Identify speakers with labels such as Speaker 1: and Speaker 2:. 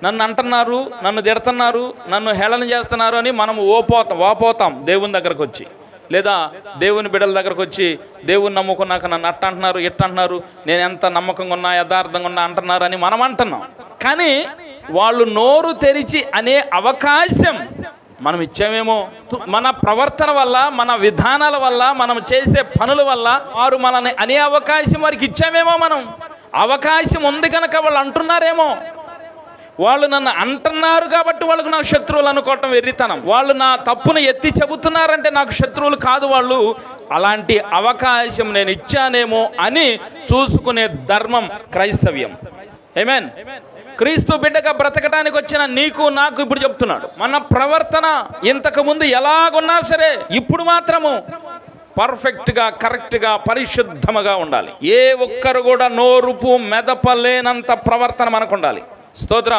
Speaker 1: నన్ను అంటున్నారు, నన్ను తిడుతున్నారు, నన్ను హేళన చేస్తున్నారు అని మనం వాపోతాం దేవుని దగ్గరకు వచ్చి, లేదా దేవుని బిడ్డల దగ్గరకు వచ్చి దేవుని నమ్ముకున్నాక నన్ను అట్ట అంటున్నారు, ఇట్ట అంటున్నారు, నేను ఎంత నమ్మకంగా ఉన్నా యథార్థంగా ఉన్నా అంటున్నారు అని మనం అంటున్నాం. కానీ వాళ్ళు నోరు తెరిచి అనే అవకాశం మనం ఇచ్చామేమో. మన ప్రవర్తన వల్ల, మన విధానాల వల్ల, మనం చేసే పనుల వల్ల వారు మనల్ని అనే అవకాశం వారికి ఇచ్చామేమో. మనం అవకాశం ఉంది కనుక వాళ్ళు అంటున్నారేమో. వాళ్ళు నన్ను అంటున్నారు కాబట్టి వాళ్ళకు నాకు శత్రువులు అనుకోవటం వెర్రితనం. వాళ్ళు నా తప్పును ఎత్తి చెబుతున్నారంటే నాకు శత్రువులు కాదు వాళ్ళు. అలాంటి అవకాశం నేను ఇచ్చానేమో అని చూసుకునే ధర్మం క్రైస్తవ్యం. ఆమేన్. క్రీస్తు బిడ్డగా బ్రతకడానికి వచ్చిన నీకు నాకు ఇప్పుడు చెప్తున్నాడు, మన ప్రవర్తన ఇంతకుముందు ఎలాగున్నా సరే ఇప్పుడు మాత్రము పర్ఫెక్ట్గా, కరెక్ట్గా, పరిశుద్ధముగా ఉండాలి. ఏ ఒక్కరు కూడా నోరుపు మెదపలేనంత ప్రవర్తన మనకు ఉండాలి. స్తోత్రం.